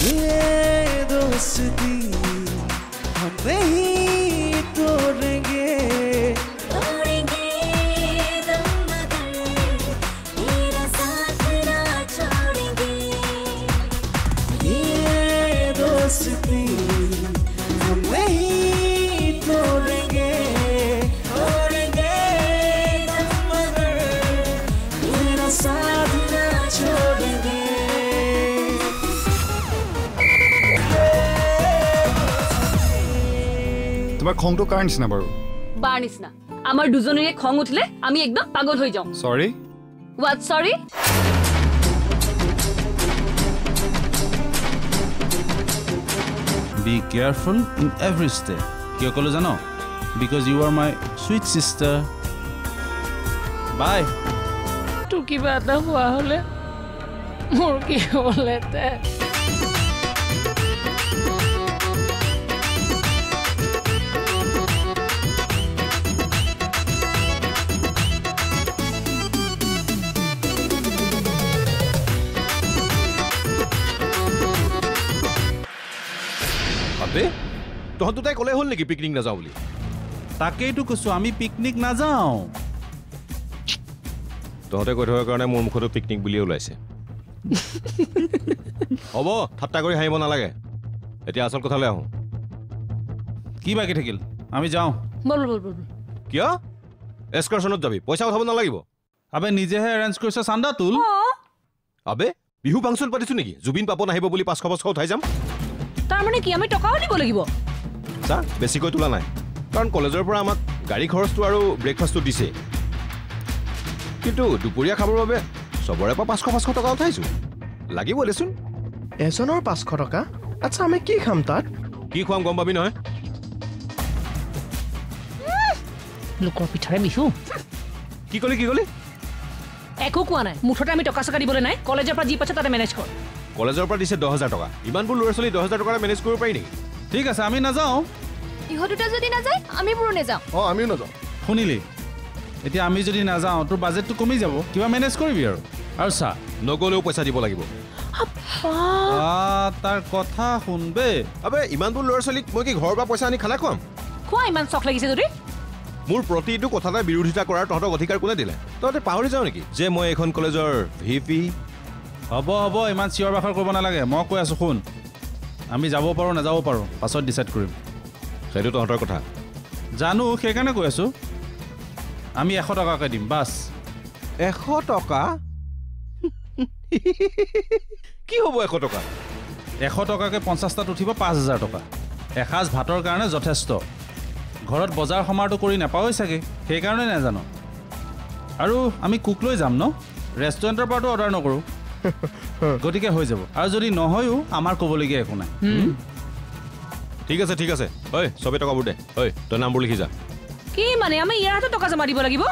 ये दोस्ती हम नहीं तोड़ेंगे दम मगर तेरा साथ ना छोड़ेंगे ये दोस्ती हम नहीं तोड़ेंगे दम मगर तेरा साथ ना छोड़ेंगे তোমার খংটো কার নিচিনা বাৰু বাৰ নিচিনা আমাৰ দুজনৰে খং উঠিলে আমি একদম পাগল হৈ যাওঁ সৰি হোৱাট সৰি Be careful in every step. কিয় ক'লো জানো? Because you are my sweet sister. Bye. তোৰ কিবা এটা হোৱা হ'লে মোৰ কি হ'লেতে আবে তহঁত দুটাই ক'লে হ'ল নেকি পিকনিক নাযাওঁ বুলি তাকেইতো কৈছো আমি পিকনিক নাযাওঁ তহঁতে কৈ থকাৰ কাৰণে মোৰ মুখতো পিকনিক বুলিয়ে ওলাইছে হ'ব ঠাট্টা কৰি হাঁহিব নালাগে এতিয়া আচল কথালৈ আহোঁ কি বাকী থাকিল আমি যাওঁ বল বল বল কিয় এক্সকাৰশ্যনত যাবি পইচা উঠাব নালাগিব আবে নিজেহে এৰেঞ্জ কৰিছ চান্দা তোল আবে বিহু ফাংচন পাতিছোঁ নেকি জুবিন পাপন আহিব বুলি 500 উঠাই যাম তাৰমানে কি আমি টকাও দিব লাগিব চা বেছিকৈ তোলা নাই কাৰণ কলেজৰ পৰা আমাক গাড়ী খৰচটো আৰু ব্ৰেকফাষ্টটো দিছে কিন্তু দুপৰীয়া খাবৰ বাবে চবৰে পৰা 500 টকা উঠাইছোঁ লাগিব দেচোন এজনৰ 500 টকা আচ্ছা আমি কি খাম তাত কি খুৱাম গম পাবি নহয় লোকৰ পিঠাৰে বিহু কি ক'লি একো কোৱা নাই মুঠতে আমি টকা চকা দিবলৈ নাই কলেজৰ পৰা যি পাইছে তাতে মেনেজ কৰ কলেজৰ পৰা দিছে 10,000 টকা ইমানবোৰ ল'ৰা ছোৱালী 10,000 টকাৰে মেনেজ কৰিব পাৰি নেকি ঠিক আছে আমি নাযাওঁ ইহঁত দুটা যদি নাযায় আমি বোৰো নাযাওঁ আমিও নাযাওঁ শুনিলি এতিয়া আমি যদি নাযাওঁ তোৰ বাজেটটো কমি যাব কিবা মেনেজ কৰিবি আৰু চা নগ'লেও পইচা দিব লাগিব তাৰ কথা শুনবে আবে ইমানবোৰ ল'ৰা ছোৱালীক মই কি ঘৰৰ পৰা পইচা আনি খানা খুৱাম খোৱা ইমান চখ লাগিছে যদি মোৰ প্ৰতিটো কথাতে বিৰোধিতা কৰাৰ তহঁতক অধিকাৰ কোনে দিলে তহঁতে পাহৰি যাওঁ নেকি যে মই এখন কলেজৰ ভিপি হ'ব ইমান চিঞৰ বাখৰ কৰিব নালাগে মই কৈ আছোঁ শুন আমি যাব পাৰোঁ নাযাব পাৰোঁ পাছত ডিচাইড কৰিম সেইটো তহঁতৰ কথা জানো সেইকাৰণে কৈ আছোঁ আমি 100 টকাকৈ দিম বাছ 100 টকা কি হ'ব 100 টকা 100 টকাকৈ 50টাত উঠিব 5,000 টকা এসাঁজ ভাতৰ কাৰণে যথেষ্ট ঘৰত বজাৰ সমাৰটো কৰি নাপাওঁই চাগে সেইকাৰণে নাজানো আৰু আমি কুক লৈ যাম ন ৰেষ্টুৰেণ্টৰ পৰাতো অৰ্ডাৰ নকৰোঁ গতিকে হৈ যাব আৰু যদি নহয়ও আমাৰ ক'বলগীয়া একো নাই ঠিক আছে ঐ চবে টকাবোৰ দে ঐ তই নামবোৰ লিখি যা কি মানে আমি ইয়াৰ হাতত টকা জমা দিব লাগিব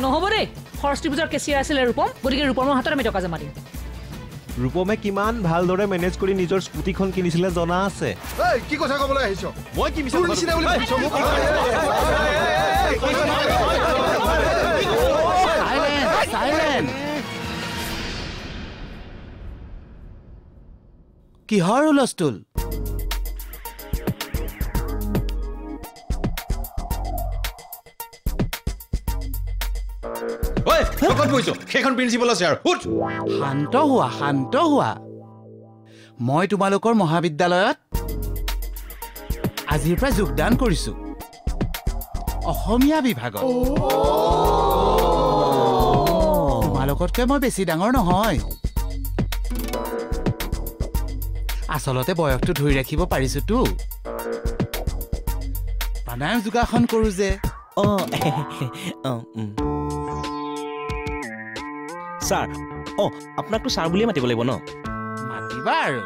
নহ'ব দেই সৰস্বতী পূজাৰ কেচিয়াৰ আছিলে ৰূপম গতিকে ৰূপমৰ হাতত আমি টকা জমা দিম ৰূপমে কিমান ভালদৰে মেনেজ কৰি নিজৰ স্কুটিখন কিনিছিলে জনা আছে কি কথা ক'বলৈ আহিছ মই কি মিছা কিহৰ হুলস্থুল সেইখন প্ৰিন্সিপাল আছে আৰু শান্ত হোৱা মই তোমালোকৰ মহাবিদ্যালয়ত আজিৰ পৰা যোগদান কৰিছো অসমীয়া বিভাগত তোমালোকতকৈ মই বেছি ডাঙৰ নহয় আচলতে বয়সটো ধৰি ৰাখিব পাৰিছোতো প্ৰাণায়াম যোগাসন কৰো যে স্যাৰ আপনাকটো স্যাৰ বুলিয়ে মাতিব লাগিব ন মাতিবা আৰু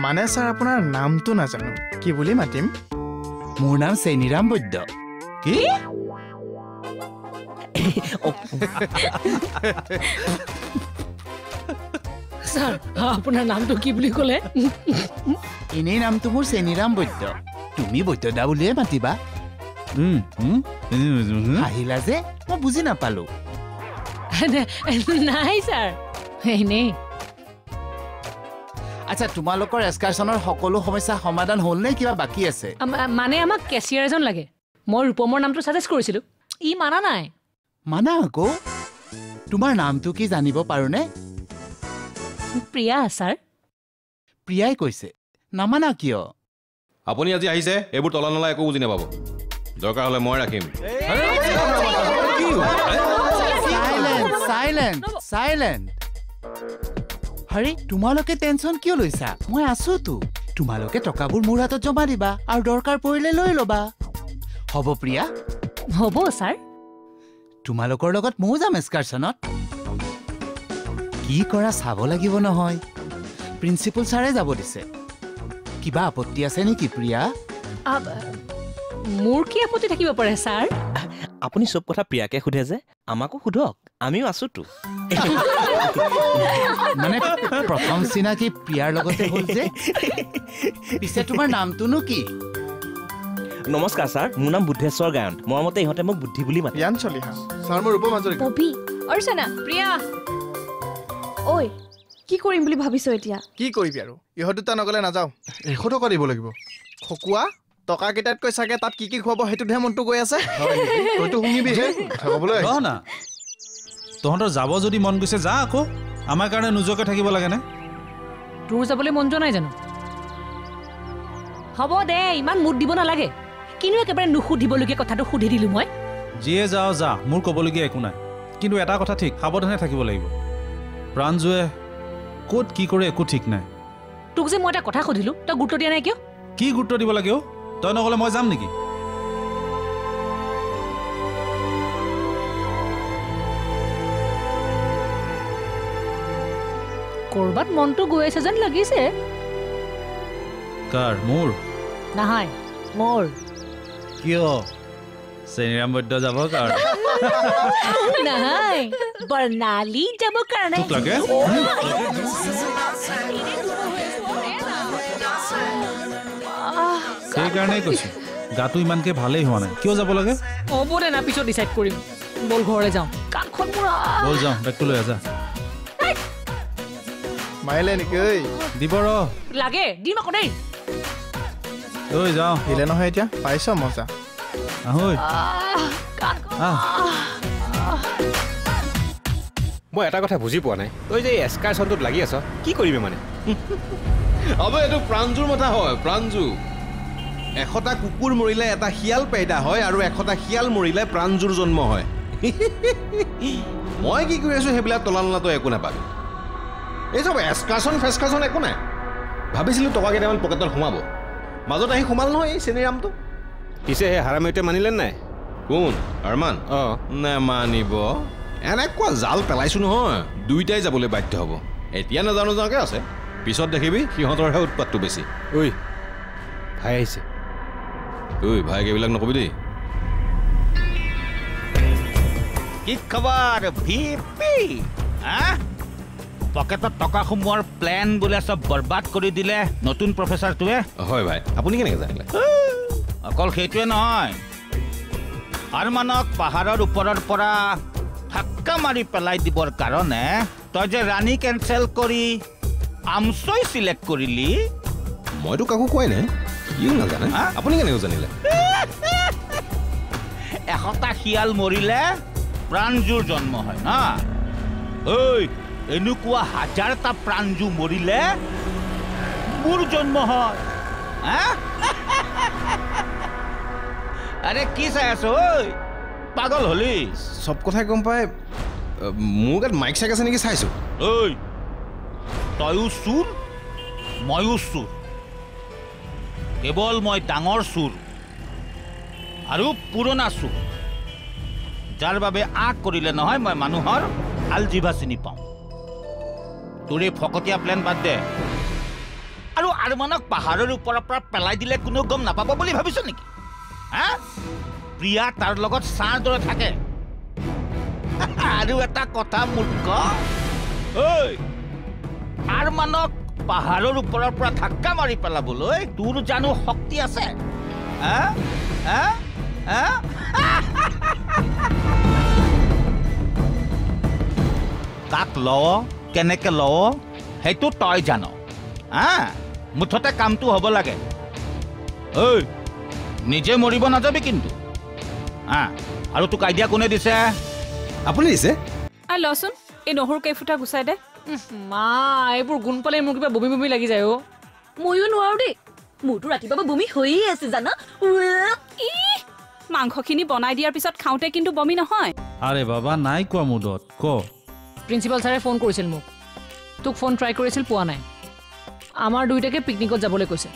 মানে স্যাৰ আপোনাৰ নামটো নাজানো কি বুলি মাতিম মোৰ নাম চেনিৰাম বৈদ্য কি স্যাৰ আপোনাৰ নামটো কি বুলি ক'লে এনেই নামটো মোৰ চেনিৰাম বৈদ্য তুমি বৈদ্যদা বুলিয়ে মাতিবা আহিলা যে মই বুজি নাপালো নাই স্যার এনেই আচ্ছা তোমালোকৰ এক্সকাৰছনৰ সকলো সমস্যা সমাধান হ'ল নে কিবা বাকী আছে মানে আমাক কেচিয়াৰ এজন লাগে মই ৰূপমৰ নামটো সাজেষ্ট কৰিছিলোঁ ই মানা নাই মানা আকৌ তোমাৰ নামটো কি জানিব পাৰোনে প্ৰিয়া ছাৰ প্ৰিয়াই কৈছে নামানা কিয় আপুনি আজি আহিছে এইবোৰ তলা নলা একো বুজি নাপাব দৰকাৰ হ'লে মই ৰাখিম সাইলেন্ট হৰি তোমালোকে টেনচন কিয় লৈছা মই আছোতো তোমালোকে টকাবোৰ মোৰ হাতত জমা দিবা আৰু দৰকাৰ পৰিলে লৈ ল'বা হ'ব প্ৰিয়া হ'ব ছাৰ তোমালোকৰ লগত ময়ো যাম এক্সকাৰছনত কি কৰা চাব লাগিব নহয় প্ৰিন্সিপাল ছাৰে যাব দিছে কিবা আপত্তি আছে নেকি প্ৰিয়া মোৰ কি আপত্তি থাকিব পাৰে ছাৰ আপুনি চব কথা প্ৰিয়াকে সোধে যে আমাকো সোধক আমিও আছোতো মানে প্ৰথম চিনাকি প্ৰিয়াৰ লগতে হ'ল যে পিছে তোমাৰ নামটোনো কি নমস্কাৰ ছাৰ মোৰ নাম বুদ্ধেশ্বৰ গায়ন মৰমতে ইহঁতে মোক বুদ্ধি বুলি মাতে জ্ঞান চলিহা ছাৰ মোৰ ৰূপম হাজৰিকা ববি অৰ্চনা প্ৰিয়া ঐ কি কৰিম বুলি ভাবিছ এতিয়া কি কৰিবি আৰু ইহঁত দুটা নগ'লে নাযাওঁ 100 টকা দিব লাগিব খকুৱা টকা কেইটাতকৈ চাগে তাত কি খুৱাব সেইটোহে মনটো গৈ আছে তইতো শুনিবিহে ক'বলৈ ৰহ না তহঁতৰ যাব যদি মন গৈছে যা আকৌ আমাৰ কাৰণে নোযোৱাকৈ থাকিব লাগেনে তোৰ যাবলৈ মন যোৱা নাই জানো হ'ব দে ইমান মুড দিব নালাগে কিনো একেবাৰে নুসুধিবলগীয়া কথাটো সুধি দিলোঁ মই যিয়ে যাওঁ যা মোৰ ক'বলগীয়া একো নাই কিন্তু এটা কথা ঠিক সাৱধানে থাকিব লাগিব প্ৰাণজুৱে ক'ত কি কৰে একো ঠিক নাই তোক যে মই এটা কথা সুধিলোঁ তই গুৰুত্ব দিয়া নাই কিয় কি গুৰুত্ব দিব লাগে অ' তই নগ'লে মই যাম নেকি ক'ৰবাত মনটো গৈ আছে যেন লাগিছে কাৰ মোৰ নহয় মোৰ কিয় চেনিৰাম বৈদ্য যাব কাৰণে নহয় বৰ্ণালী যাব কাৰণে তোক লাগে সেইকাৰণেই কৈছোঁ গাটো ইমানকৈ ভালেই হোৱা নাই কিয় যাব লাগে হ'ব দে না পিছত ডিচাইড কৰিম বল ঘৰলৈ যাওঁ কাণখন মোৰ বল যাওঁ বেগটো লৈ আছা মাৰিলে নেকি ঐ দিব ৰ লাগে দিম আকৌ দেই ঐ যাওঁ হিলে নহয় এতিয়া পাইছ মজা আহৈ আহ মই এটা কথা বুজি পোৱা নাই তই যে এক্সকাৰছনটোত লাগি আছ কি কৰিবি মানে আবে এইটো প্ৰাণজুৰ কথা হয় প্ৰাণজু 100টা কুকুৰ মৰিলে এটা শিয়াল পেইদা হয় আৰু 100টা শিয়াল মৰিলে প্ৰাণজুৰ জন্ম হয় মই কি কৰি আছোঁ সেইবিলাক তলা নলা তই একো নাপাবি এই চব এক্সকাৰছন একো নাই ভাবিছিলোঁ টকা কেইটামান পকেটত সোমাব মাজত আহি সোমাল নহয় এই চেনিৰামটো পিছে সেই হাৰামীটোৱে মানিলে নাই কোন আৰমান অঁ নেমানিব এনেকুৱা জাল পেলাইছোঁ নহয় দুইটাই যাবলৈ বাধ্য হ'ব এতিয়া নাজানোকে আছে পিছত দেখিবি সিহঁতৰহে উৎপাতটো বেছি ঐ ভাই আহিছে ঐ ভাইক এইবিলাক নকবি দেই কি খবৰ ভিপি পকেটত টকা সোমোৱাৰ প্লেন বোলে চব বৰবাদ কৰি দিলে নতুন প্ৰফেচাৰটোৱে হয় ভাই আপুনি কেনেকৈ জানিলে অকল সেইটোৱে নহয় আৰমানক পাহাৰৰ ওপৰৰ পৰা ধাক্কা মাৰি পেলাই দিবৰ কাৰণে তই যে ৰাণী কেঞ্চেল কৰি আমচৈ চিলেক্ট কৰিলি মইতো কাকো কোৱাই নাই ইও নাজানে আপুনি কেনেকৈ জানিলে 100টা শিয়াল মৰিলে প্ৰাণজুৰ জন্ম হয় না ঐ এনেকুৱা 1000টা প্ৰাণজু মৰিলে মোৰ জন্ম হয় আৰে কি চাই আছ ঐ পাগল হলি চব কথাই গম পাই মোৰ গাত মাইক চাইক আছে নেকি চাইছোঁ ঐ তয়ো চুৰ ময়ো চুৰ কেৱল মই ডাঙৰ চুৰ আৰু পুৰণা চুৰ যাৰ বাবে আগ কৰিলে নহয় মই মানুহৰ আলজিভা চিনি পাওঁ তোৰ এই ফকতীয়া প্লেন বাদ দে আৰু আৰমানক পাহাৰৰ ওপৰৰ পৰা পেলাই দিলে কোনো গম নাপাব বুলি ভাবিছ নেকি প্ৰিয়া তাৰ লগত ছাৰ দৰে থাকে আৰু এটা কথা মূৰ্খ ঐ আৰমানক পাহাৰৰ ওপৰৰ পৰা ধাক্কা মাৰি পেলাবলৈ তোৰ জানো শক্তি আছে কাক লৱ কেনেকে লৱ সেইটো তই জান মুঠতে কামটো হ'ব লাগে ঐ নিজে মৰিব নাযাবি কিন্তু আৰু তোক আইডিয়া কোনে দিছে আপুনি দিছে লচোন এই নহৰু কেইফুটা গুচাই দে মা এইবোৰ গুণ পালে মোৰ কিবা বমি বমি লাগি যায় ময়ো নোৱাৰো দেই মোৰতো ৰাতিপুৱা বমি হৈয়ে আছে জানা মাংসখিনি বনাই দিয়াৰ পিছত খাওঁতে কিন্তু বমি নহয় আৰে বাবা নাই কোৱা মুদত ক প্ৰিন্সিপাল ছাৰে ফোন কৰিছিল মোক তোক ফোন ট্ৰাই কৰিছিল পোৱা নাই আমাৰ দুইটাকে পিকনিকত যাবলৈ কৈছে